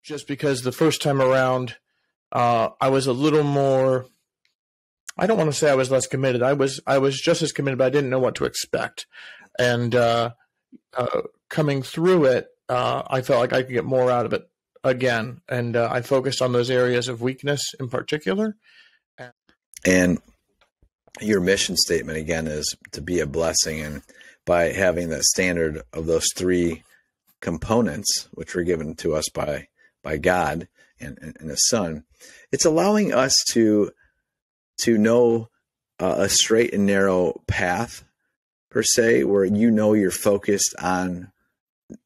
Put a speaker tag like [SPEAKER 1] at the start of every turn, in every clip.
[SPEAKER 1] just because the first time around, I was a little more, I don't want to say I was less committed. I was just as committed, but I didn't know what to expect. And coming through it, I felt like I could get more out of it again. And I focused on those areas of weakness in particular.
[SPEAKER 2] And your mission statement, again, is to be a blessing. And by having that standard of those three components, which were given to us by God and His Son, it's allowing us to know a straight and narrow path, per se, where you're focused on,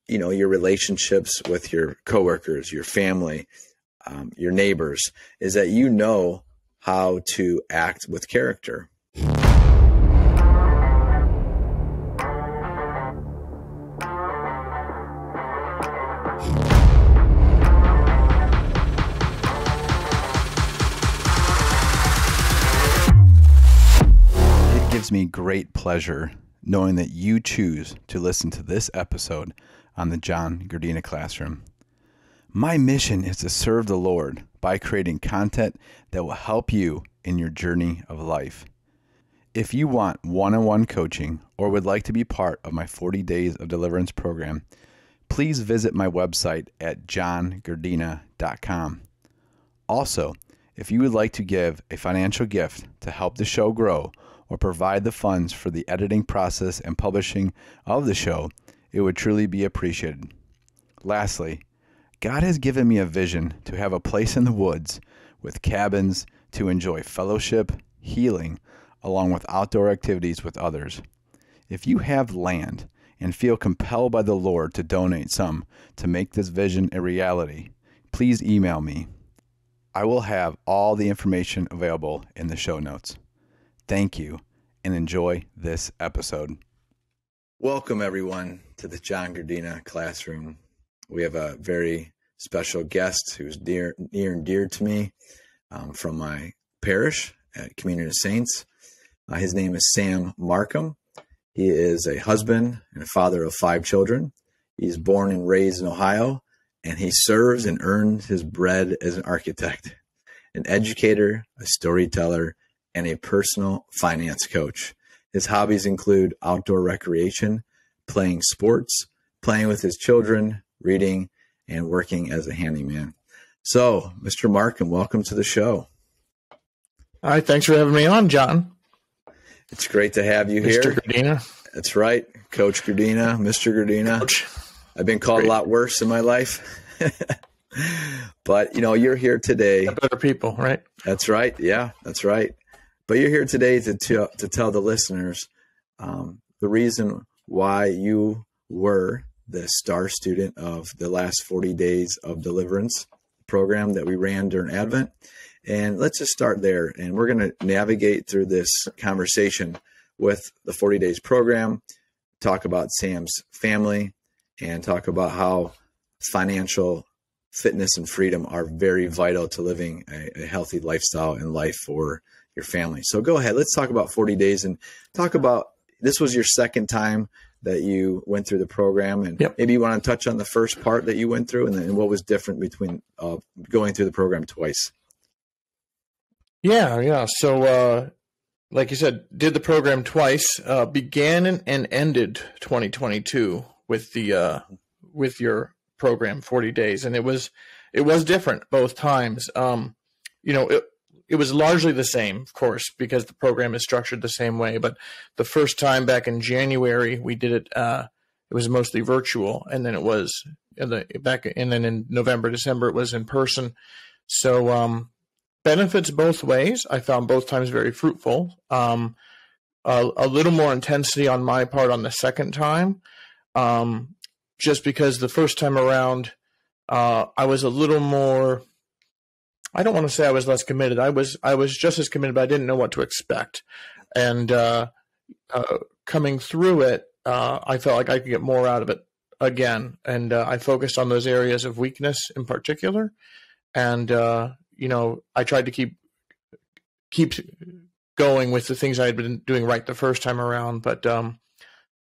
[SPEAKER 2] your relationships with your coworkers, your family, your neighbors, is that how to act with character. It gives me great pleasure knowing that you choose to listen to this episode on the John Gardina Classroom. My mission is to serve the Lord by creating content that will help you in your journey of life. If you want one-on-one coaching or would like to be part of my 40 Days of Deliverance program, please visit my website at johngardina.com. Also, if you would like to give a financial gift to help the show grow or provide the funds for the editing process and publishing of the show, it would truly be appreciated. Lastly, God has given me a vision to have a place in the woods with cabins to enjoy fellowship, healing, along with outdoor activities with others. If you have land and feel compelled by the Lord to donate some to make this vision a reality, please email me. I will have all the information available in the show notes. Thank you, and enjoy this episode. Welcome, everyone, to the John Gardina Classroom. We have a very special guest who's near and dear to me from my parish at Community of Saints. His name is Sam Marcum. He is a husband and a father of 5 children. He's born and raised in Ohio, and he serves and earns his bread as an architect, an educator, a storyteller, and a personal finance coach. His hobbies include outdoor recreation, playing sports, playing with his children, reading, and working as a handyman. So, Mr. Marcum, welcome to the show.
[SPEAKER 1] All right, thanks for having me on, John.
[SPEAKER 2] It's great to have you here.
[SPEAKER 1] Mr. Gardina.
[SPEAKER 2] That's right, Coach Gardina, Mr. Gardina. Coach. I've been called a lot worse in my life. But, you're here today.
[SPEAKER 1] Better people, right?
[SPEAKER 2] That's right. Yeah, that's right. But you're here today to tell the listeners the reason why you were the star student of the last 40 Days of Deliverance program that we ran during Advent. And let's just start there. And we're going to navigate through this conversation with the 40 Days program, talk about Sam's family, and talk about how financial fitness and freedom are very vital to living a healthy lifestyle and life for your family. So go ahead. Let's talk about 40 Days and talk about, this was your second time that you went through the program. And maybe you want to touch on the first part that you went through and then what was different between going through the program twice.
[SPEAKER 1] Yeah. So, like you said, did the program twice, began and ended 2022 with your program, 40 Days. And it was different both times. It was largely the same, of course, because the program is structured the same way. But the first time back in January, we did it. It was mostly virtual, and then it was and then in November, December, it was in person. So benefits both ways. I found both times very fruitful. A little more intensity on my part on the second time, just because the first time around, I was a little more. I don't want to say I was less committed. I was just as committed, but I didn't know what to expect. And coming through it, I felt like I could get more out of it again. And I focused on those areas of weakness in particular. And, I tried to keep going with the things I had been doing right the first time around. But,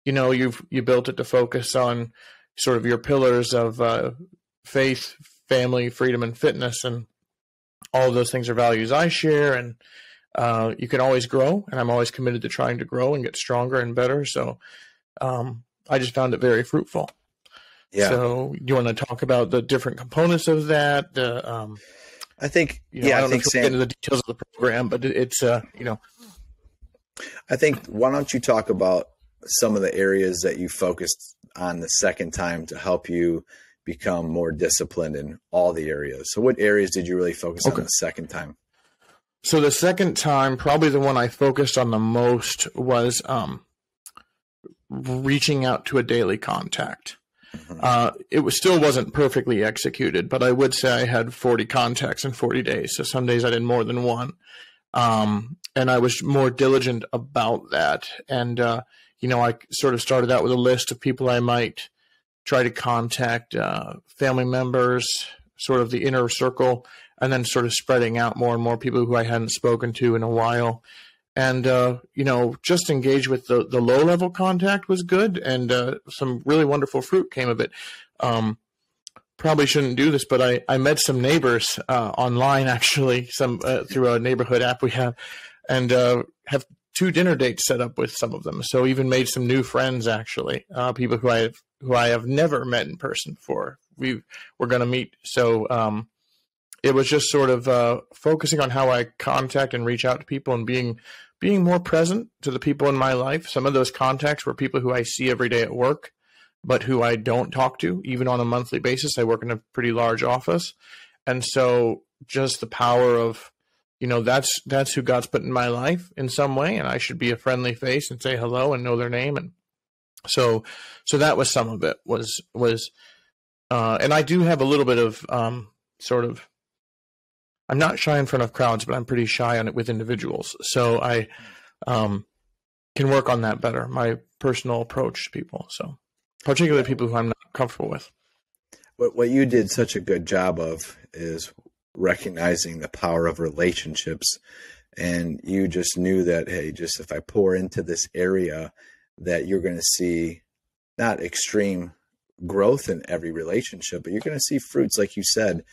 [SPEAKER 1] you built it to focus on sort of your pillars of faith, family, freedom, and fitness. And all of those things are values I share. And you can always grow. And I'm always committed to trying to grow and get stronger and better. So I just found it very fruitful.
[SPEAKER 2] Yeah.
[SPEAKER 1] So you want to talk about the different components of that?
[SPEAKER 2] I think,
[SPEAKER 1] I don't know if we'll get into the details of the program, but it's,
[SPEAKER 2] I think, why don't you talk about some of the areas that you focused on the second time to help you become more disciplined in all the areas? So what areas did you really focus on the second time?
[SPEAKER 1] So the second time, probably the one I focused on the most was reaching out to a daily contact. It still wasn't perfectly executed, but I would say I had 40 contacts in 40 days. So some days I did more than one. And I was more diligent about that. And, I sort of started out with a list of people I might try to contact, family members, sort of the inner circle, and then sort of spreading out more and more people who I hadn't spoken to in a while. And, just engage with the low-level contact was good, and some really wonderful fruit came of it. Probably shouldn't do this, but I met some neighbors online, actually, some through a neighborhood app we have, and have 2 dinner dates set up with some of them. So even made some new friends, actually, people who I have never met in person before. We're going to meet. So it was just sort of focusing on how I contact and reach out to people and being more present to the people in my life. Some of those contacts were people who I see every day at work, but who I don't talk to, even on a monthly basis. I work in a pretty large office. And so just the power of, that's who God's put in my life in some way, and I should be a friendly face and say hello and know their name. And so that was some of it was, and I do have a little bit of I'm not shy in front of crowds, but I'm pretty shy on it with individuals. So I can work on that better, my personal approach to people. So particularly people who I'm not comfortable with.
[SPEAKER 2] What you did such a good job of is recognizing the power of relationships. And you just knew that, hey, just if I pour into this area, that you're going to see not extreme growth in every relationship, but you're going to see fruits, like you said,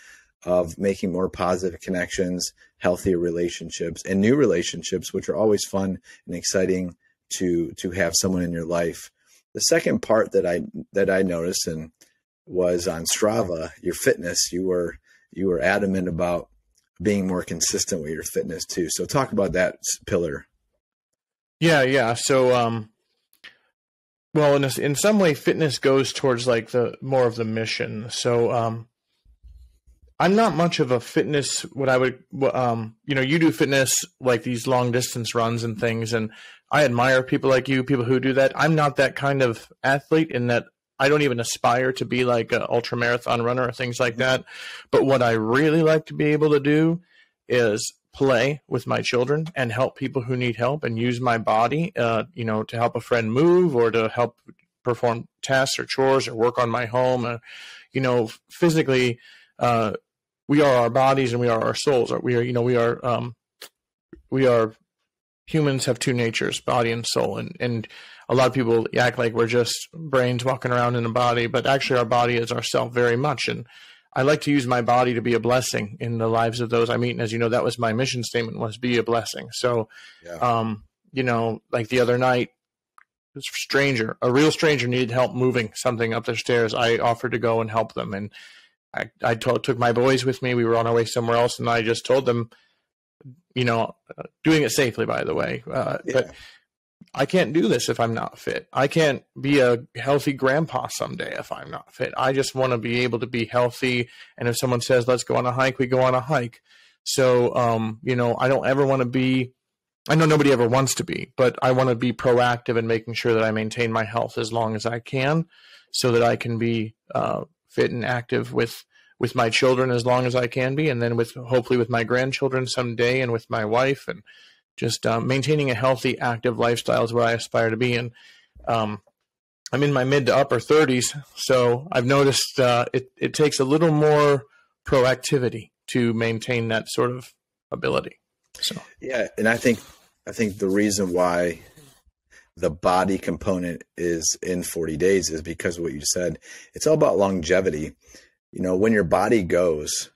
[SPEAKER 2] of making more positive connections, healthier relationships, and new relationships, which are always fun and exciting to have someone in your life. The second part that I noticed and was on Strava, your fitness. You were adamant about being more consistent with your fitness too. So talk about that pillar.
[SPEAKER 1] Yeah. So, well, in some way, fitness goes towards like the more of the mission. So, I'm not much of a fitness, what I would, you do fitness like these long distance runs and things. And I admire people like you, people who do that. I'm not that kind of athlete in that I don't even aspire to be like an ultra marathon runner or things like that. But what I really like to be able to do is play with my children and help people who need help and use my body, to help a friend move or to help perform tasks or chores or work on my home. Physically, we are our bodies and we are our souls. We are humans have 2 natures, body and soul. And a lot of people act like we're just brains walking around in a body, but actually our body is ourself very much. And I like to use my body to be a blessing in the lives of those I meet. And as you know, that was my mission statement, was be a blessing. So, like the other night, a real stranger needed help moving something up their stairs. I offered to go and help them. And I took my boys with me. We were on our way somewhere else. And I just told them, doing it safely, by the way, but I can't do this if I'm not fit. I can't be a healthy grandpa someday if I'm not fit. I just want to be able to be healthy. And if someone says, let's go on a hike, we go on a hike. So, I don't ever want to be, I know nobody ever wants to be, but I want to be proactive in making sure that I maintain my health as long as I can so that I can be fit and active with my children as long as I can be. And then hopefully with my grandchildren someday and with my wife, and just maintaining a healthy, active lifestyle is where I aspire to be. And I'm in my mid to upper 30s, so I've noticed it takes a little more proactivity to maintain that sort of ability. So
[SPEAKER 2] yeah, and I think the reason why the body component is in 40 days is because of what you said. It's all about longevity. when your body goes,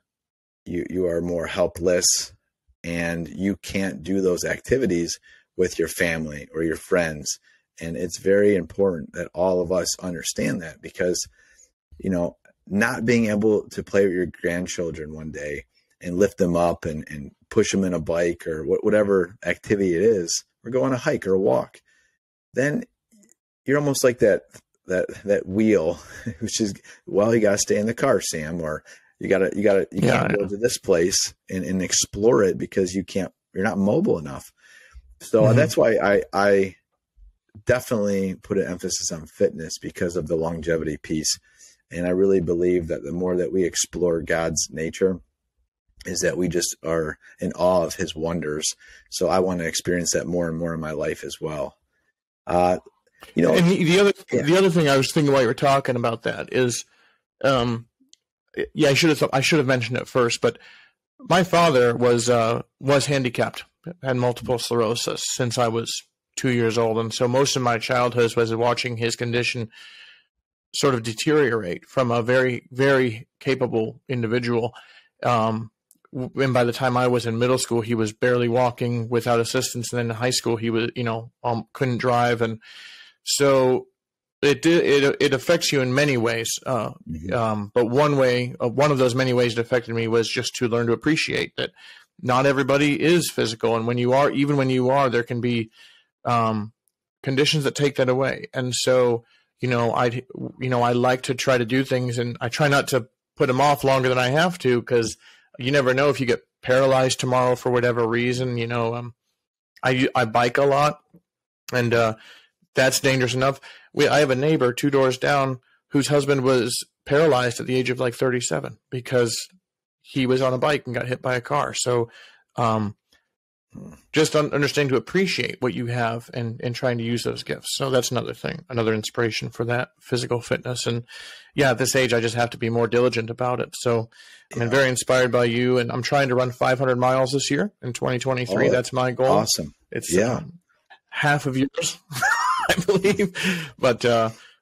[SPEAKER 2] you are more helpless, and you can't do those activities with your family or your friends. And it's very important that all of us understand that, because, not being able to play with your grandchildren one day and lift them up and push them in a bike or whatever activity it is, or go on a hike or a walk, then you're almost like that wheel, which is, well, you got to stay in the car, Sam, or you can't go to this place and explore it because you're not mobile enough. So that's why I definitely put an emphasis on fitness, because of the longevity piece. And I really believe that the more that we explore God's nature, is that we just are in awe of his wonders. So I want to experience that more and more in my life as well. And the other thing I was thinking while you were talking about that is,
[SPEAKER 1] I should have mentioned it first, but my father was handicapped, had multiple sclerosis since I was 2 years old. And so most of my childhood was watching his condition sort of deteriorate from a very, very capable individual. And by the time I was in middle school, he was barely walking without assistance. And then in high school, he was, couldn't drive. And so it affects you in many ways. But one of those many ways it affected me was just to learn to appreciate that not everybody is physical. And when you are, there can be conditions that take that away. And so, I like to try to do things, and I try not to put them off longer than I have to, because you never know if you get paralyzed tomorrow for whatever reason. I bike a lot, and that's dangerous enough. I have a neighbor 2 doors down whose husband was paralyzed at the age of 37 because he was on a bike and got hit by a car. So just understanding to appreciate what you have and trying to use those gifts. So that's another thing, another inspiration for that physical fitness. And at this age, I just have to be more diligent about it. So I'm very inspired by you, and I'm trying to run 500 miles this year in 2023. That's my goal.
[SPEAKER 2] Awesome.
[SPEAKER 1] It's half of yours, I believe, but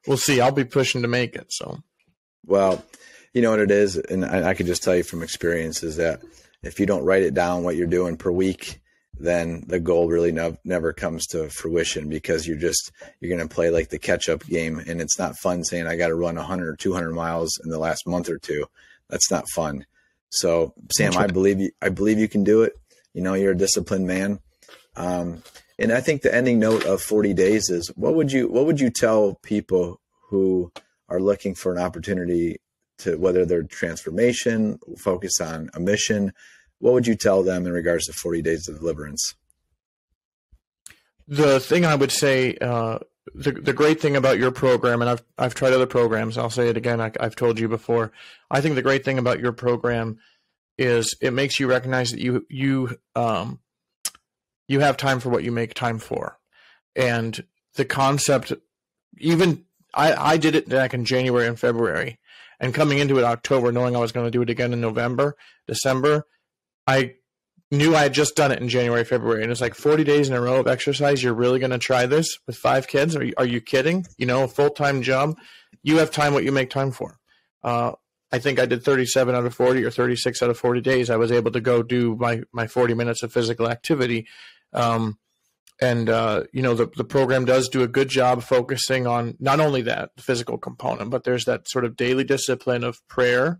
[SPEAKER 1] we'll see. I'll be pushing to make it. So,
[SPEAKER 2] well, you know what it is. And I can just tell you from experience is that if you don't write it down, what you're doing per week, then the goal really never comes to fruition, because you're going to play like the catch up game. And it's not fun saying I got to run 100 or 200 miles in the last month or two. That's not fun. So Sam, I believe you can do it. You're a disciplined man. And I think the ending note of 40 days is, what would you tell people who are looking for an opportunity to, whether they're transformation, focus on a mission, what would you tell them in regards to 40 Days of Deliverance?
[SPEAKER 1] The thing I would say, the great thing about your program, and I've tried other programs, I'll say it again, I've told you before, I think the great thing about your program is it makes you recognize that you have time for what you make time for. And the concept, even I did it back in January and February, and coming into it October, knowing I was going to do it again in November, December, I knew I had just done it in January, February, and it's like 40 days in a row of exercise. You're really going to try this with 5 kids? Are you kidding? A full-time job. You have time what you make time for. I think I did 37 out of 40 or 36 out of 40 days. I was able to go do my 40 minutes of physical activity. The program does do a good job focusing on not only that physical component, but there's that sort of daily discipline of prayer,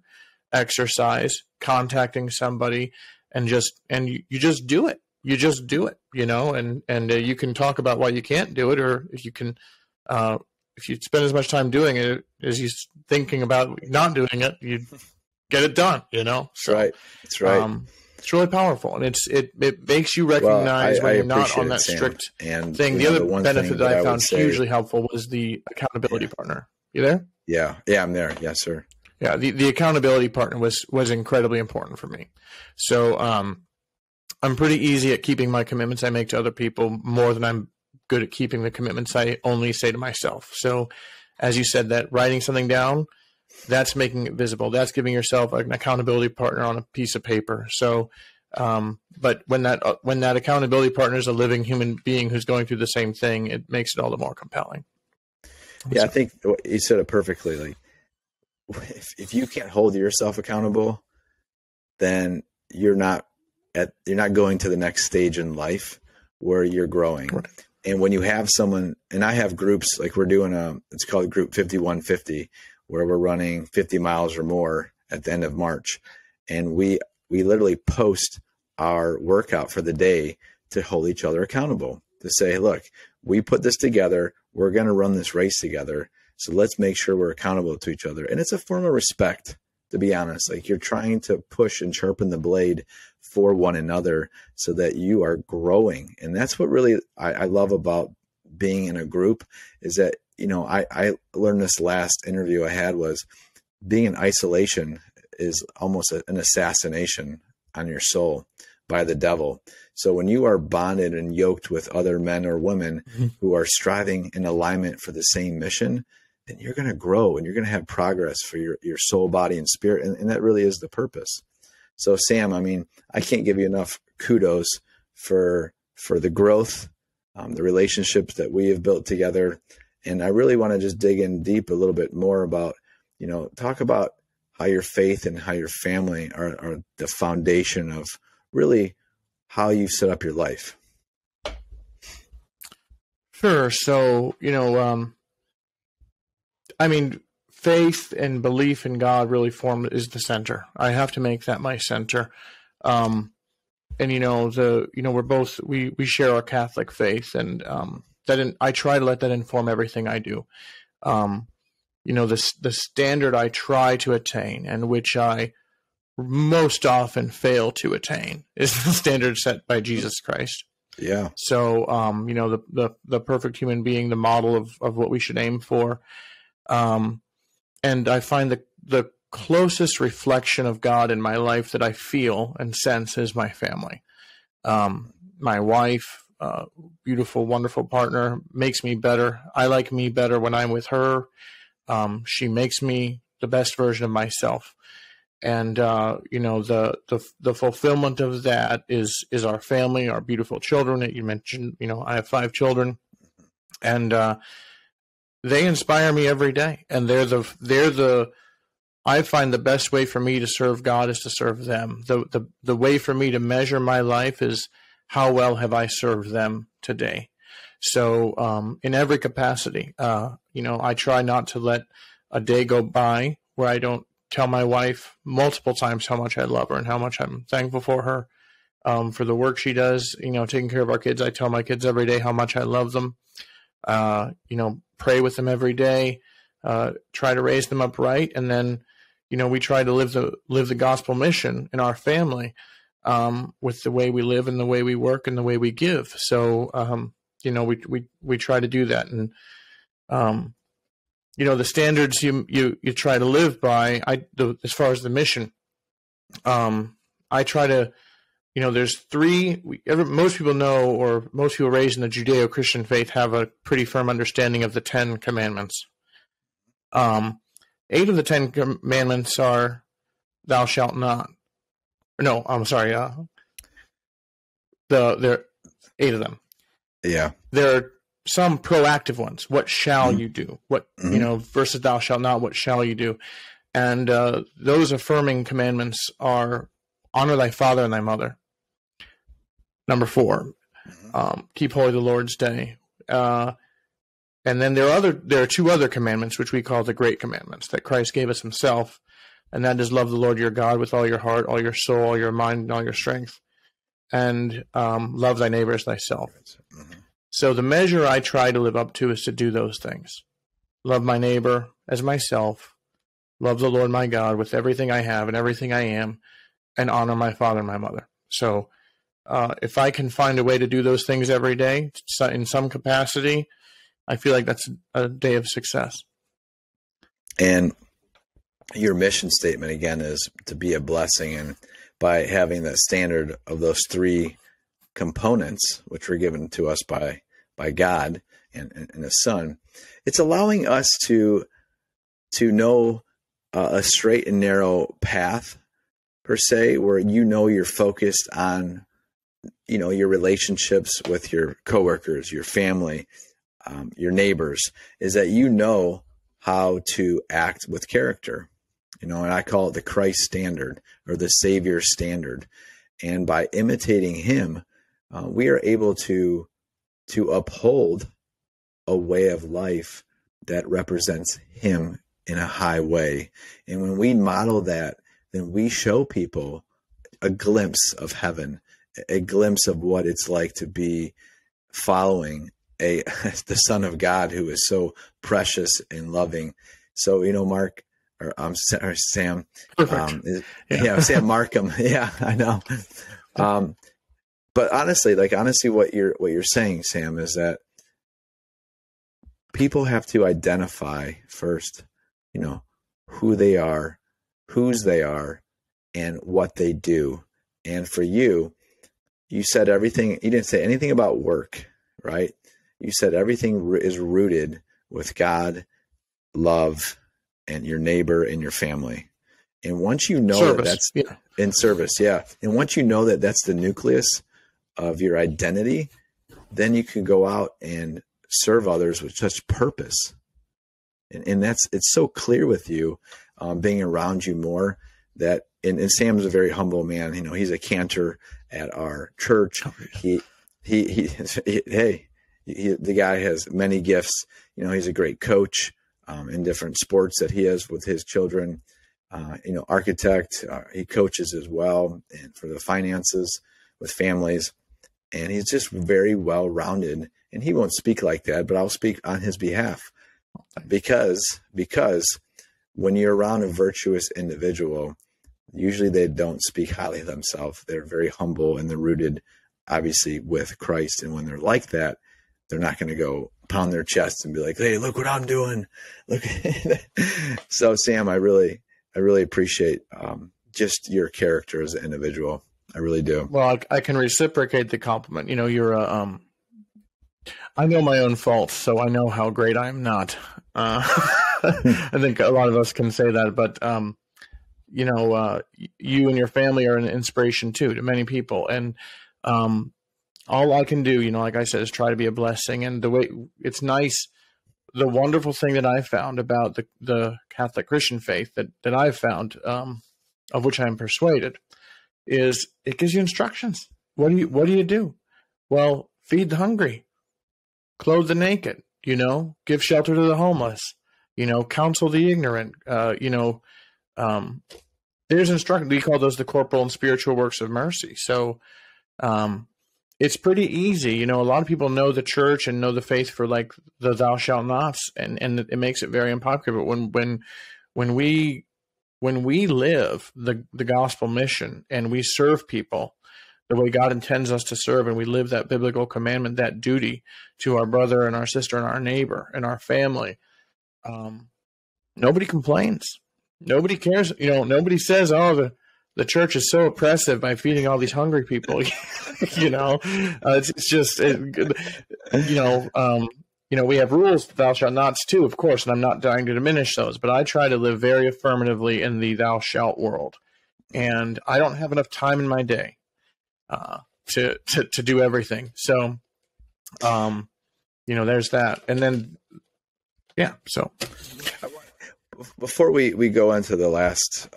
[SPEAKER 1] exercise, contacting somebody, and you just do it. You just do it, and you can talk about why you can't do it, or if you can, if you spend as much time doing it as you thinking about not doing it, you get it done,
[SPEAKER 2] So, right. That's right.
[SPEAKER 1] It's really powerful, and it makes you recognize when you're not on that strict thing. The other benefit that I found hugely helpful was the accountability partner. You there?
[SPEAKER 2] Yeah, I'm there. Yes, sir.
[SPEAKER 1] Yeah, the accountability partner was incredibly important for me. So I'm pretty easy at keeping my commitments I make to other people more than I'm good at keeping the commitments I only say to myself. So as you said, that writing something down, that's making it visible. That's giving yourself an accountability partner on a piece of paper. So, but when that accountability partner is a living human being who's going through the same thing, it makes it all the more compelling.
[SPEAKER 2] Yeah, I think you said it perfectly. Like, if you can't hold yourself accountable, then you're not going to the next stage in life where you're growing.
[SPEAKER 1] Right.
[SPEAKER 2] And when you have someone, and I have groups, like we're doing it's called Group 5150, where we're running 50 miles or more at the end of March. And we literally post our workout for the day to hold each other accountable, to say, look, we put this together. We're going to run this race together. So let's make sure we're accountable to each other. And it's a form of respect, to be honest. Like, you're trying to push and sharpen the blade for one another so that you are growing. And that's what really I love about being in a group, is that, I learned this last interview I had, was being in isolation is almost an assassination on your soul by the devil. So when you are bonded and yoked with other men or women who are striving in alignment for the same mission, then you're going to grow and you're going to have progress for your soul, body, and spirit. And that really is the purpose. So Sam, I mean, I can't give you enough kudos for the growth, the relationships that we have built together. And I really want to just dig in deep a little bit more about, talk about how your faith and how your family are the foundation of really how you set up your life.
[SPEAKER 1] Sure. So, I mean, faith and belief in God really is the center. I have to make that my center. And we're both, we share our Catholic faith, and I try to let that inform everything I do. The standard I try to attain, and which I most often fail to attain, is the standard set by Jesus Christ.
[SPEAKER 2] Yeah.
[SPEAKER 1] So, the perfect human being, the model of what we should aim for. And I find the closest reflection of God in my life that I feel and sense is my family. My wife, beautiful, wonderful partner, makes me better. I like me better when I'm with her. She makes me the best version of myself. And, the fulfillment of that is our family, our beautiful children that you mentioned. I have 5 children, and, they inspire me every day. And I find the best way for me to serve God is to serve them. The way for me to measure my life is how well have I served them today. So, in every capacity, I try not to let a day go by where I don't tell my wife multiple times how much I love her and how much I'm thankful for her, for the work she does, taking care of our kids. I tell my kids every day how much I love them, pray with them every day, try to raise them up right. And then, we try to live the gospel mission in our family, with the way we live and the way we work and the way we give. So, we try to do that. And, the standards you try to live by, as far as the mission, I try to, there's 3, most people know, or most people raised in the Judeo-Christian faith have a pretty firm understanding of the 10 commandments. 8 of the 10 commandments are thou shalt not. No, I'm sorry. There are 8 of them.
[SPEAKER 2] Yeah.
[SPEAKER 1] There are some proactive ones. What shall you do? What, versus thou shalt not, what shall you do? And those affirming commandments are honor thy father and thy mother. Number 4, keep holy the Lord's day. And then there are 2 other commandments, which we call the great commandments, that Christ gave us himself. And that is love the Lord your God with all your heart, all your soul, all your mind, and all your strength. And love thy neighbor as thyself. So the measure I try to live up to is to do those things. Love my neighbor as myself. Love the Lord my God with everything I have and everything I am. And honor my father and my mother. So if I can find a way to do those things every day in some capacity, I feel like that's a day of success.
[SPEAKER 2] And your mission statement, again, is to be a blessing. And by having that standard of those 3 components, which were given to us by God and his son, it's allowing us to know a straight and narrow path, per se, where you're focused on, your relationships with your coworkers, your family, your neighbors, is that how to act with character. and I call it the Christ standard or the Savior standard. And by imitating him, we are able to uphold a way of life that represents him in a high way. And when we model that, then we show people a glimpse of heaven, a glimpse of what it's like to be following the Son of God who is so precious and loving. So, Mark, or Sam, Sam Marcum. Yeah, I know. But honestly, what you're saying, Sam, is that people have to identify first, who they are, whose they are, and what they do. And for you, you said everything. You didn't say anything about work, right? You said everything is rooted with God, love, and your neighbor and your family. And once you know that that's in service, and once you know that that's the nucleus of your identity, then you can go out and serve others with such purpose. And it's so clear with you, being around you more, that, and Sam's a very humble man. He's a cantor at our church. The guy has many gifts. He's a great coach in different sports that he has with his children. Architect, he coaches as well, and for the finances with families. And he's just very well-rounded. And he won't speak like that, but I'll speak on his behalf, because when you're around a virtuous individual, usually they don't speak highly of themselves. They're very humble, and they're rooted, obviously, with Christ. And when they're like that, they're not going to go pound their chest and be like, "Hey, look what I'm doing." Look. So, Sam, I really appreciate just your character as an individual. I really do.
[SPEAKER 1] Well, I can reciprocate the compliment. You're I know my own faults, so I know how great I'm not. I think a lot of us can say that, but you and your family are an inspiration too to many people, and all I can do, like I said, is try to be a blessing. And the way it's nice, the wonderful thing that I found about the Catholic Christian faith that I've found, of which I am persuaded, is it gives you instructions. What do you do? Well, feed the hungry, clothe the naked, give shelter to the homeless, counsel the ignorant, there's instruction. We call those the corporal and spiritual works of mercy. So, it's pretty easy. A lot of people know the church and know the faith for like the thou shalt nots, and it makes it very unpopular. But when we live the gospel mission and we serve people the way God intends us to serve, and we live that biblical commandment, that duty to our brother and our sister and our neighbor and our family, nobody complains. Nobody cares. Nobody says, "Oh, the church is so oppressive by feeding all these hungry people." It's just, we have rules, thou shalt nots too, of course, and I'm not trying to diminish those, but I try to live very affirmatively in the thou shalt world. And I don't have enough time in my day to do everything. So, there's that. And then, so.
[SPEAKER 2] Before we go into the last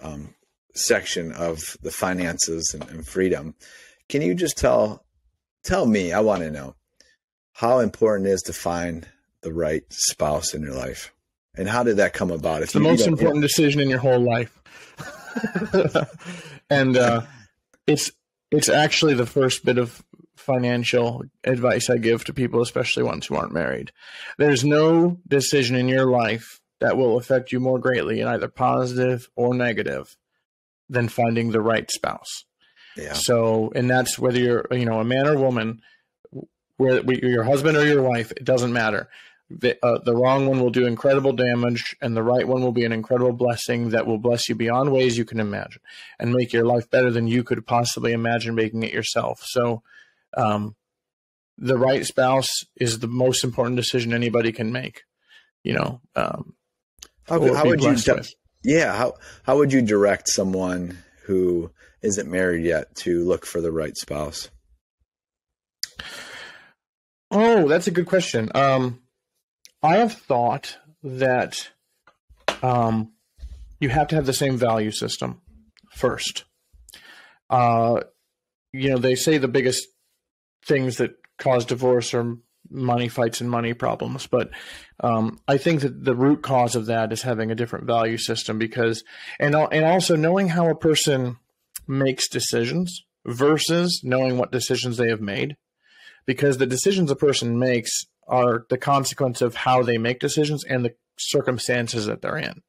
[SPEAKER 2] section of the finances and freedom, can you just tell me, I want to know, how important it is to find the right spouse in your life, and how did that come about?
[SPEAKER 1] It's the most important decision in your whole life. And it's actually the first bit of financial advice I give to people, especially ones who aren't married. There's no decision in your life that will affect you more greatly in either positive or negative than finding the right spouse.
[SPEAKER 2] Yeah.
[SPEAKER 1] So, and that's whether you're, a man or woman, where your husband or your wife, it doesn't matter. The wrong one will do incredible damage, and the right one will be an incredible blessing that will bless you beyond ways you can imagine and make your life better than you could possibly imagine making it yourself. So, the right spouse is the most important decision anybody can make.
[SPEAKER 2] How would you direct someone who isn't married yet to look for the right spouse?
[SPEAKER 1] Oh, that's a good question. I have thought that you have to have the same value system first. They say the biggest things that cause divorce are money fights and money problems. But I think that the root cause of that is having a different value system, because, and also knowing how a person makes decisions versus knowing what decisions they have made, because the decisions a person makes are the consequence of how they make decisions and the circumstances that they're in.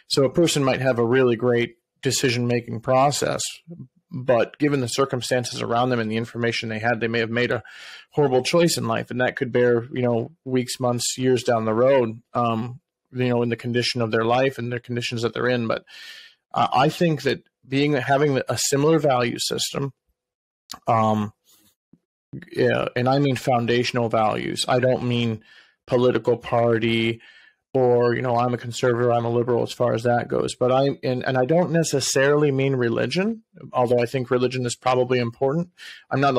[SPEAKER 1] So a person might have a really great decision-making process, but given the circumstances around them and the information they had, they may have made a horrible choice in life. And that could bear, weeks, months, years down the road, in the condition of their life and the conditions that they're in. But I think that having a similar value system, and I mean foundational values. I don't mean political party or, I'm a conservative, I'm a liberal as far as that goes. But I don't necessarily mean religion, although I think religion is probably important. I'm not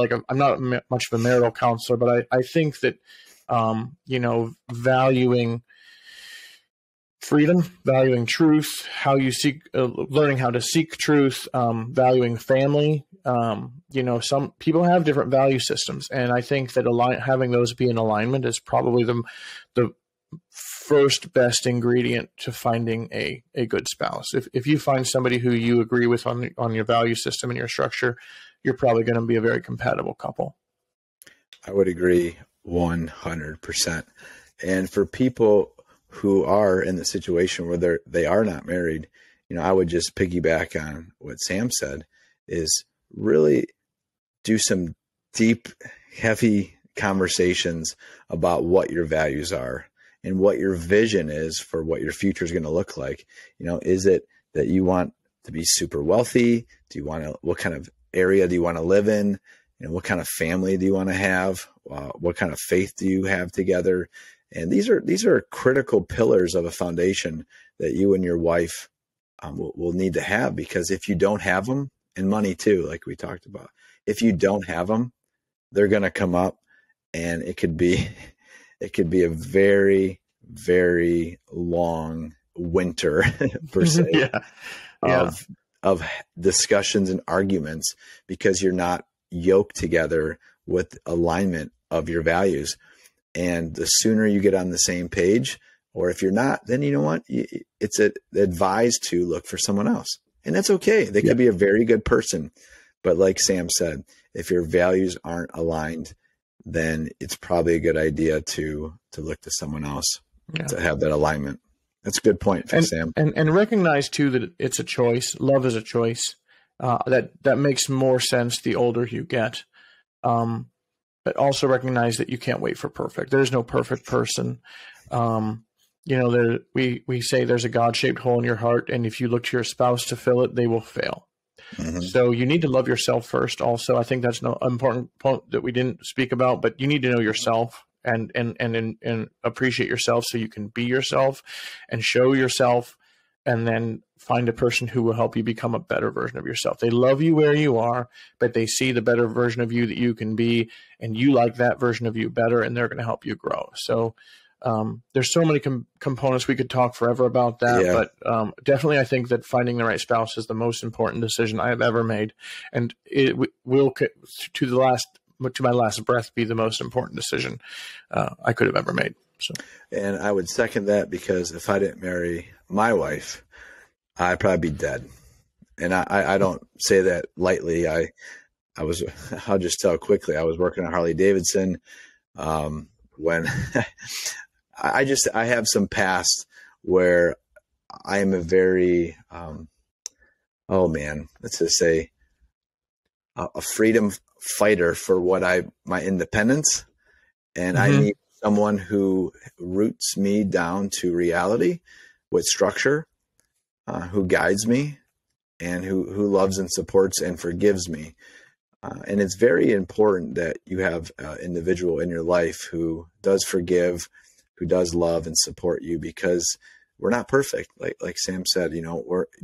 [SPEAKER 1] much of a marital counselor, but I think that, valuing freedom, valuing truth, how you seek, learning how to seek truth, valuing family. Some people have different value systems, and I think that having those be in alignment is probably the first best ingredient to finding a good spouse. If you find somebody who you agree with on your value system and your structure, you're probably going to be a very compatible couple.
[SPEAKER 2] I would agree 100%. And for people who are in the situation where they are not married, I would just piggyback on what Sam said, is really do some deep, heavy conversations about what your values are and what your vision is for what your future is going to look like. Is it that you want to be super wealthy? What kind of area do you want to live in? What kind of family do you want to have? What kind of faith do you have together? And these are critical pillars of a foundation that you and your wife will need to have, because if you don't have them, and money too, like we talked about, if you don't have them, they're going to come up, and it could be a very, very long winter per se of discussions and arguments, because you're not yoked together with alignment of your values. And the sooner you get on the same page, or if you're not, then you know what? It's advised to look for someone else. And that's okay. They could be a very good person. But like Sam said, if your values aren't aligned, then it's probably a good idea to look to someone else to have that alignment. That's a good point from Sam.
[SPEAKER 1] And recognize too that it's a choice. Love is a choice. That makes more sense the older you get. But also recognize that you can't wait for perfect. There's no perfect person. We say there's a God-shaped hole in your heart, and if you look to your spouse to fill it, they will fail. Mm-hmm. So you need to love yourself first. Also, I think that's an important point that we didn't speak about, but you need to know yourself and appreciate yourself so you can be yourself and show yourself, and then find a person who will help you become a better version of yourself. They love you where you are, but they see the better version of you that you can be, and you like that version of you better, and they're going to help you grow. So there's so many components. We could talk forever about that, but definitely I think that finding the right spouse is the most important decision I have ever made, and it will, to my last breath, be the most important decision I could have ever made. So,
[SPEAKER 2] and I would second that, because if I didn't marry my wife, I'd probably be dead. And I don't say that lightly. I'll just tell quickly. I was working on Harley Davidson when I have some past where I am a very, let's just say a freedom fighter for my independence. And I need someone who roots me down to reality with structure, who guides me, and who loves and supports and forgives me. And it's very important that you have an individual in your life who does forgive, who does love and support you, because we're not perfect. Like Sam said,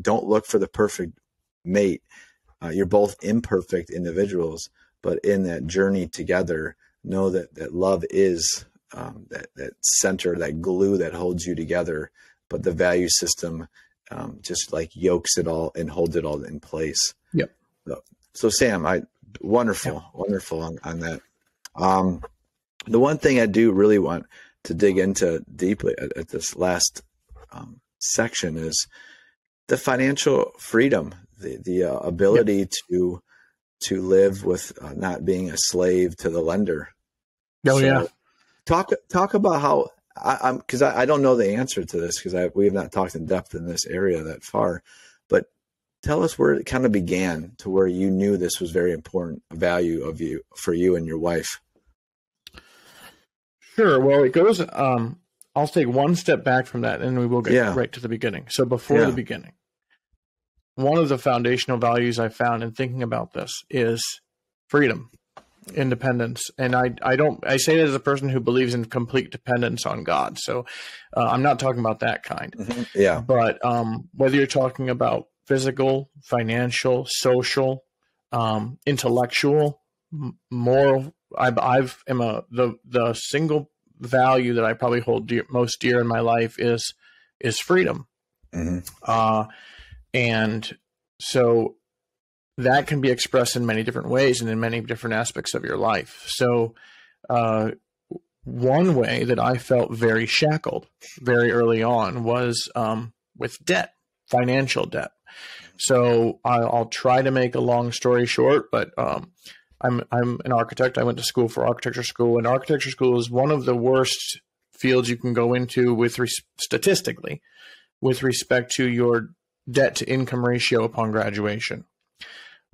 [SPEAKER 2] don't look for the perfect mate. You're both imperfect individuals, but in that journey together, know that love is that center, that glue that holds you together. But the value system just like yokes it all and holds it all in place.
[SPEAKER 1] Yep.
[SPEAKER 2] So Sam, wonderful on that. The one thing I do really want to dig into deeply at this last section is the financial freedom, the ability to live with not being a slave to the lender.
[SPEAKER 1] Oh, so yeah.
[SPEAKER 2] Talk about how because I don't know the answer to this because we have not talked in depth in this area that far, but tell us where it kind of began to where you knew this was very important value for you and your wife.
[SPEAKER 1] Sure. Well, it goes, I'll take one step back from that and we will get right to the beginning. So before the beginning, one of the foundational values I found in thinking about this is freedom, independence. And I say that as a person who believes in complete dependence on God. So I'm not talking about that kind.
[SPEAKER 2] Mm-hmm. Yeah.
[SPEAKER 1] But whether you're talking about physical, financial, social, intellectual, moral, the single value that I probably hold most dear in my life is freedom.
[SPEAKER 2] Mm-hmm.
[SPEAKER 1] And so that can be expressed in many different ways and in many different aspects of your life. So one way that I felt very shackled very early on was with debt, financial debt. So I'll try to make a long story short, but I'm an architect. I went to school for architecture school, and architecture school is one of the worst fields you can go into statistically with respect to your debt to income ratio upon graduation.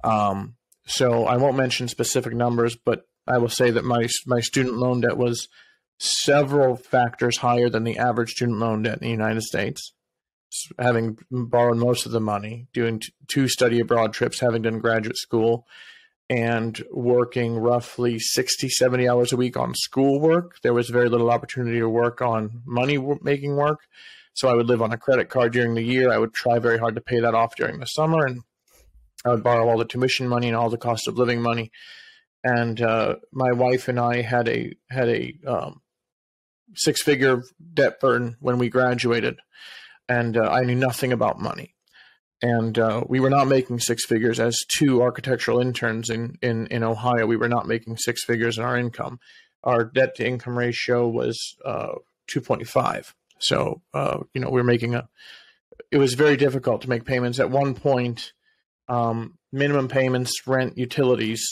[SPEAKER 1] So I won't mention specific numbers, but I will say that my student loan debt was several factors higher than the average student loan debt in the United States. Having borrowed most of the money, doing 2 study abroad trips, having done graduate school, and working roughly 60, 70 hours a week on schoolwork, there was very little opportunity to work on money-making work. So I would live on a credit card during the year. I would try very hard to pay that off during the summer, and I would borrow all the tuition money and all the cost of living money. And my wife and I had a 6-figure debt burden when we graduated, and I knew nothing about money. And we were not making 6 figures as 2 architectural interns in Ohio. We were not making 6 figures in our income. Our debt to income ratio was 2.5. So, we were making it was very difficult to make payments. At one point, minimum payments, rent, utilities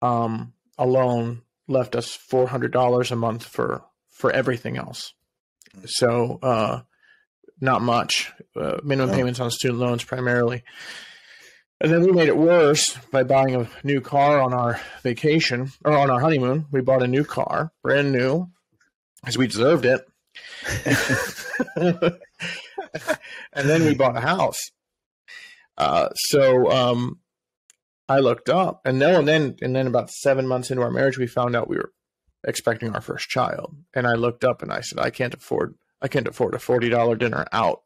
[SPEAKER 1] alone left us $400 a month for everything else. So, not much. Minimum payments on student loans primarily. And then we made it worse by buying a new car on our vacation, or on our honeymoon. We bought a new car, brand new, because we deserved it. And then we bought a house. So I looked up, and then about 7 months into our marriage, we found out we were expecting our first child. And I looked up and I said, I can't afford a $40 dinner out.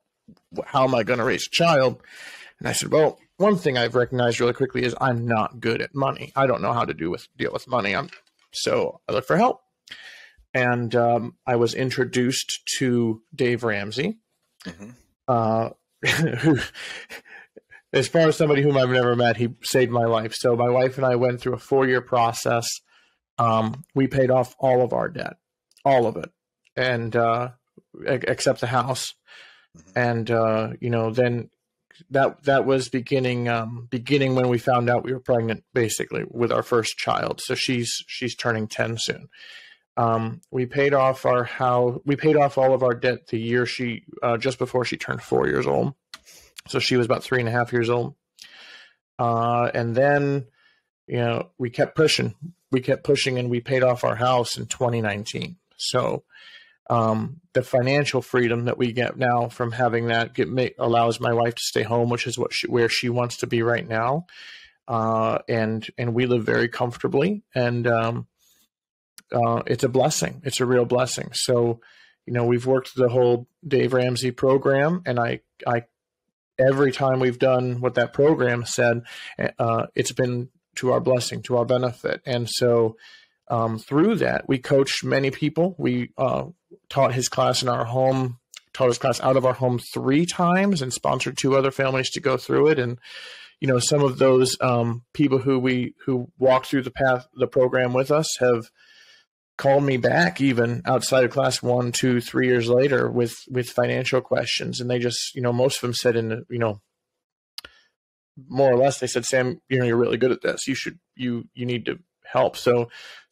[SPEAKER 1] How am I going to raise a child? And I said, well, one thing I've recognized really quickly is I'm not good at money. I don't know how to deal with money. So I looked for help. And I was introduced to Dave Ramsey, who, as far as somebody whom I've never met, he saved my life. So my wife and I went through a 4-year process. We paid off all of our debt, all of it, and except the house. And then that was beginning when we found out we were pregnant, basically, with our first child. So she's turning 10 soon. We paid off our house. We paid off all of our debt the year just before she turned 4 years old. So she was about 3.5 years old. And then, we kept pushing. And we paid off our house in 2019. So, the financial freedom that we get now from having that allows my wife to stay home, which is where she wants to be right now. And we live very comfortably, and, it's a blessing. It's a real blessing. So, we've worked the whole Dave Ramsey program, and I every time we've done what that program said, it's been to our blessing, to our benefit. And so, through that, we coached many people. We taught his class in our home taught his class out of our home 3 times and sponsored 2 other families to go through it. And, some of those people who walked through the program with us have called me back even outside of class 1, 2, 3 years later with financial questions. And they just, most of them said more or less, they said, Sam, you're really good at this. You need to help. So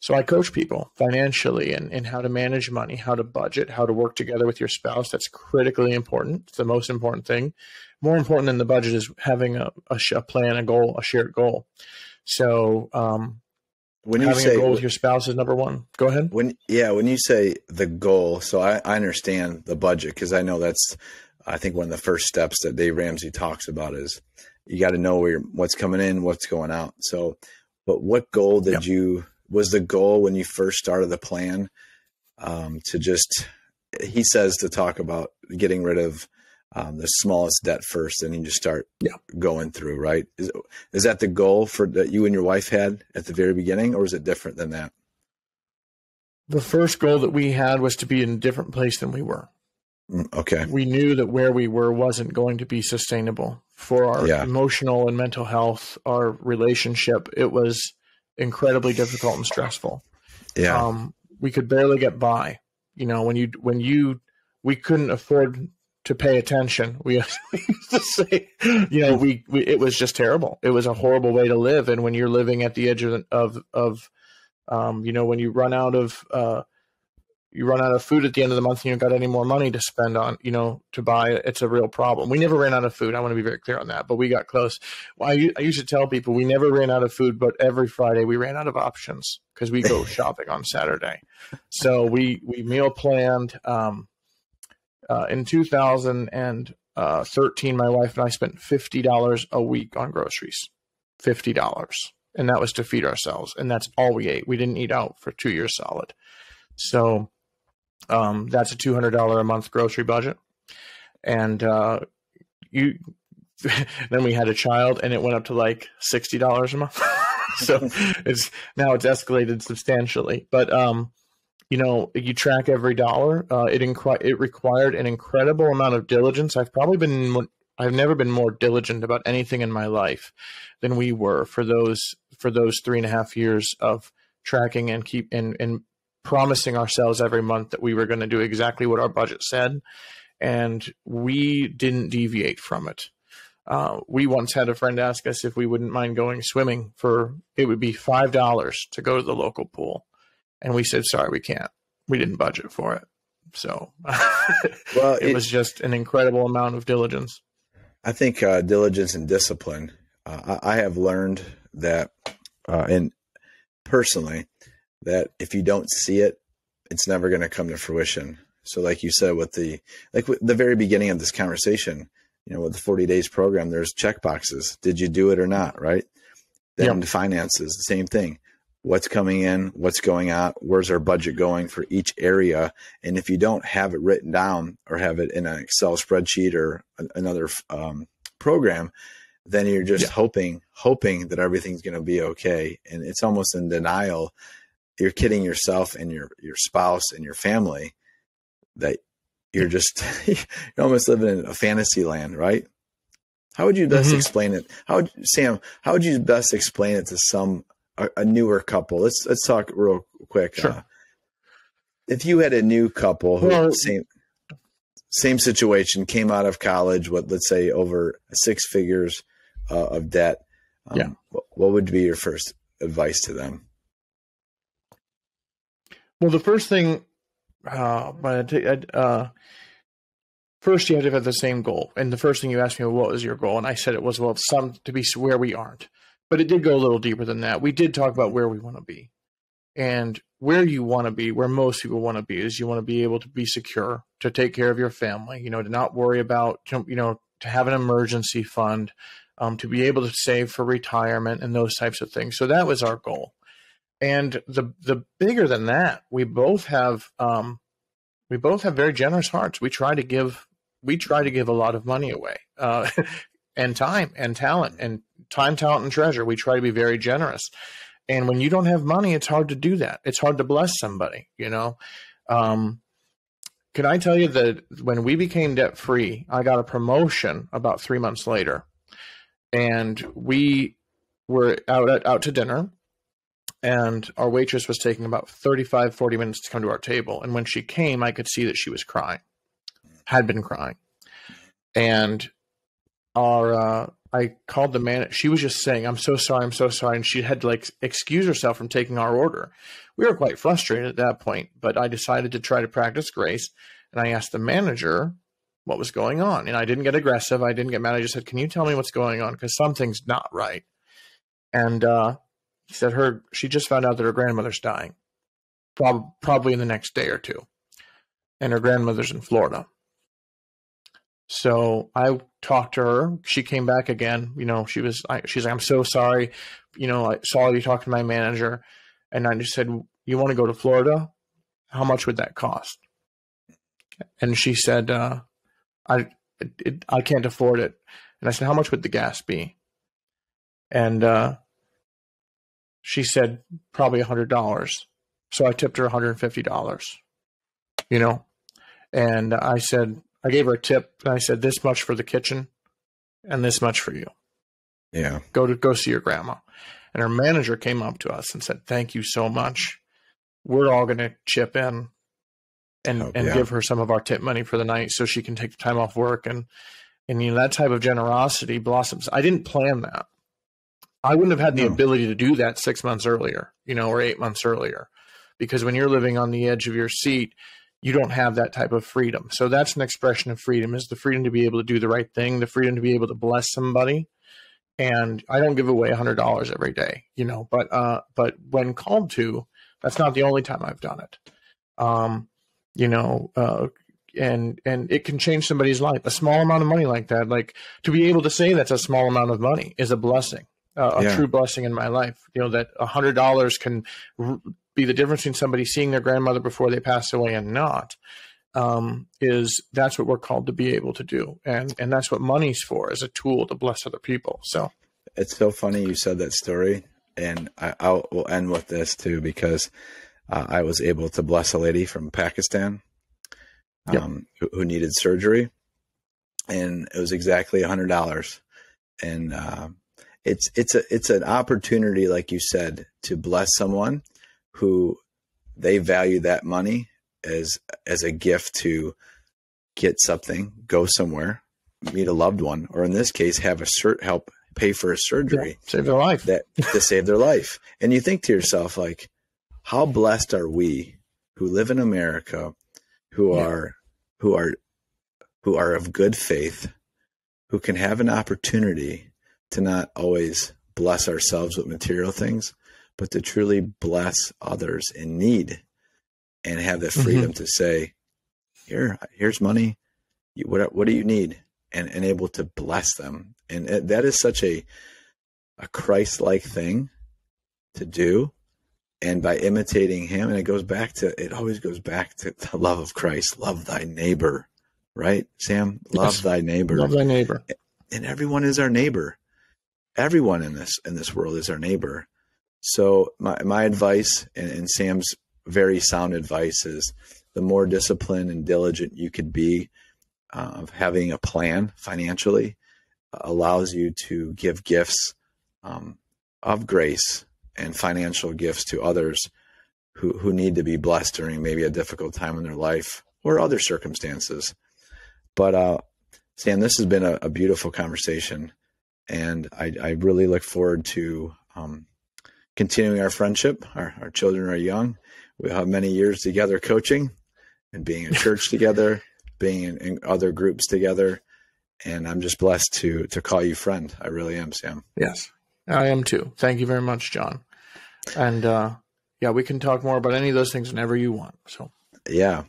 [SPEAKER 1] I coach people financially and how to manage money, how to budget, how to work together with your spouse. That's critically important. It's the most important thing. More important than the budget is having a plan, a goal, a shared goal. So when you having a goal with your spouse is number 1. Go ahead.
[SPEAKER 2] When you say the goal, so I understand the budget, because I know that's, I think, one of the first steps that Dave Ramsey talks about is you got to know what's coming in, what's going out. So, but what goal was the goal when you first started the plan he says to talk about getting rid of the smallest debt first, and you just start going through, right? Is that the goal that you and your wife had at the very beginning, or is it different than that?
[SPEAKER 1] The first goal that we had was to be in a different place than we were.
[SPEAKER 2] Okay.
[SPEAKER 1] We knew that where we were wasn't going to be sustainable for our emotional and mental health, our relationship. It was incredibly difficult and stressful.
[SPEAKER 2] Yeah.
[SPEAKER 1] We could barely get by. We couldn't afford to pay attention. We used to say, it was just terrible. It was a horrible way to live. And when you're living at the edge of when you run out of food at the end of the month and you don't got any more money to spend on, to buy, it's a real problem. We never ran out of food. I want to be very clear on that, but we got close. Well, I used to tell people we never ran out of food, but every Friday we ran out of options because we go shopping on Saturday. So we meal planned. In 2013, my wife and I spent $50 a week on groceries, $50. And that was to feed ourselves. And that's all we ate. We didn't eat out for 2 years solid. So that's a $200 a month grocery budget. And then we had a child and it went up to like $60 a month. So it's escalated substantially. But you track every dollar. It required an incredible amount of diligence. I've never been more diligent about anything in my life than we were for those 3.5 years of tracking and promising ourselves every month that we were going to do exactly what our budget said. And we didn't deviate from it. We once had a friend ask us if we wouldn't mind going swimming it would be $5 to go to the local pool. And we said, sorry, we can't. We didn't budget for it. So it was just an incredible amount of diligence.
[SPEAKER 2] I think diligence and discipline. I have learned that, and personally, that if you don't see it, it's never going to come to fruition. So like you said, with the very beginning of this conversation, with the 40 days program, there's check boxes. Did you do it or not? Right. Then the finances, the same thing. What's coming in, what's going out, where's our budget going for each area. And if you don't have it written down or have it in an Excel spreadsheet or another program, then you're just hoping that everything's going to be okay. And it's almost in denial. You're kidding yourself and your spouse and your family that you're just, you're almost living in a fantasy land, right? How would you best explain it? Sam, how would you best explain it to a newer couple? Let's talk real quick.
[SPEAKER 1] Sure.
[SPEAKER 2] If you had a new couple who same situation, came out of college, let's say over 6 figures of debt, what would be your first advice to them?
[SPEAKER 1] Well, the first thing, first you have to have the same goal. And the first thing you asked me, what was your goal? And I said it was, to be where we aren't. But it did go a little deeper than that. We did talk about where we want to be. And where you want to be, where most people want to be, is you want to be able to be secure, to take care of your family, to not worry about, to have an emergency fund, to be able to save for retirement and those types of things. So that was our goal. And the bigger than that, we both have very generous hearts. We try to give a lot of money away, and time and talent, talent, and treasure. We try to be very generous. And when you don't have money, it's hard to do that. It's hard to bless somebody, can I tell you that when we became debt free, I got a promotion about 3 months later, and we were out to dinner, and our waitress was taking about 35, 40 minutes to come to our table. And when she came, I could see that she was crying, had been crying. And I called the man. She was just saying, I'm so sorry. I'm so sorry. And she had to like excuse herself from taking our order. We were quite frustrated at that point, but I decided to try to practice grace. And I asked the manager what was going on. And I didn't get aggressive. I didn't get mad. I just said, can you tell me what's going on? Because something's not right. And he said she just found out that her grandmother's dying, probably in the next day or two. And her grandmother's in Florida. So I talked to her. She came back again. You know, she's like, I'm so sorry. You know, I saw you talk to my manager. And I just said, you want to go to Florida? How much would that cost? And she said, I can't afford it. And I said, how much would the gas be? And she said, probably $100. So I tipped her $150, you know, and I gave her a tip, and I said, this much for the kitchen and this much for you.
[SPEAKER 2] Yeah.
[SPEAKER 1] Go see your grandma. And her manager came up to us and said, thank you so much. We're all going to chip in and give her some of our tip money for the night so she can take the time off work. And you know, that type of generosity blossoms. I didn't plan that. I wouldn't have had the ability to do that 6 months earlier, you know, or 8 months earlier, because when you're living on the edge of your seat, you don't have that type of freedom. So that's an expression of freedom, is the freedom to be able to do the right thing, the freedom to be able to bless somebody. And I don't give away $100 every day, you know, but when called to, that's not the only time I've done it. You know, and it can change somebody's life. A small amount of money like that, like to be able to say that's a small amount of money is a blessing. A true blessing in my life, you know, that $100 can be the difference between somebody seeing their grandmother before they pass away and not, that's what we're called to be able to do. And that's what money's for, as a tool to bless other people. So
[SPEAKER 2] it's so funny you said that story, and I will end with this too, because I was able to bless a lady from Pakistan who needed surgery, and it was exactly $100. And it's an opportunity, like you said, to bless someone who they value that money as a gift to get something, go somewhere, meet a loved one, or in this case, have help pay for a surgery,
[SPEAKER 1] save their life,
[SPEAKER 2] to save their life. And you think to yourself, like, how blessed are we who live in America, who are of good faith, who can have an opportunity to not always bless ourselves with material things, but to truly bless others in need, and have the freedom to say, here's money. What do you need? And able to bless them. And that is such a Christ-like thing to do. And by imitating him, and it always goes back to the love of Christ. Love thy neighbor, right, Sam? Love thy neighbor.
[SPEAKER 1] Love thy neighbor.
[SPEAKER 2] And everyone is our neighbor. Everyone in this world is our neighbor. So my advice, and Sam's very sound advice, is the more disciplined and diligent you could be of having a plan financially, allows you to give gifts of grace and financial gifts to others who need to be blessed during maybe a difficult time in their life or other circumstances. But Sam, this has been a beautiful conversation, and I really look forward to continuing our friendship. Our children are young. We'll have many years together coaching and being in church together, being in other groups together. And I'm just blessed to call you friend. I really am, Sam.
[SPEAKER 1] Yes, I am too. Thank you very much, John. And we can talk more about any of those things whenever you want. So
[SPEAKER 2] yeah.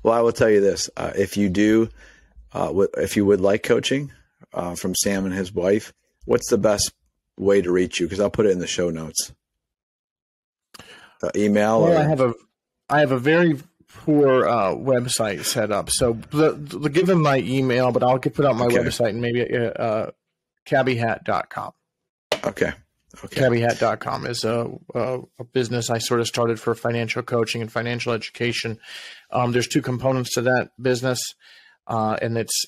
[SPEAKER 2] Well, I will tell you this. If you would like coaching from Sam and his wife, what's the best way to reach you? Because I'll put it in the show notes. Email?
[SPEAKER 1] Well, I have a very poor website set up. So give them my email, but I'll put out my website and maybe cabbyhat.com.
[SPEAKER 2] Okay. Okay.
[SPEAKER 1] CabbyHat.com is a business I sort of started for financial coaching and financial education. There's two components to that business, and it's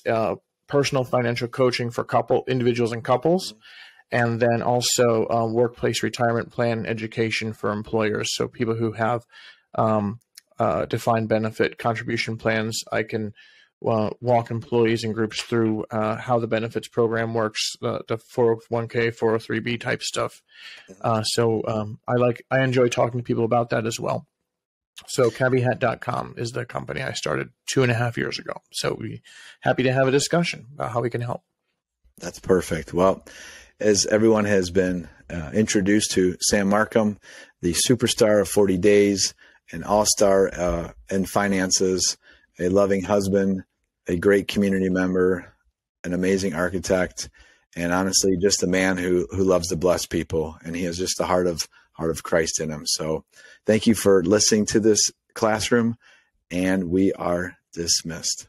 [SPEAKER 1] personal financial coaching for individuals and couples, and then also workplace retirement plan education for employers. So people who have defined benefit contribution plans, I can walk employees and groups through how the benefits program works, the 401k, 403b type stuff. I enjoy talking to people about that as well. So CabbyHat.com is the company I started 2.5 years ago. So we're happy to have a discussion about how we can help.
[SPEAKER 2] That's perfect. Well, as everyone has been introduced to Sam Marcum, the superstar of 40 Days, an all-star in finances, a loving husband, a great community member, an amazing architect, and honestly, just a man who loves to bless people. And he has just the heart of Christ in him. So thank you for listening to this classroom, and we are dismissed.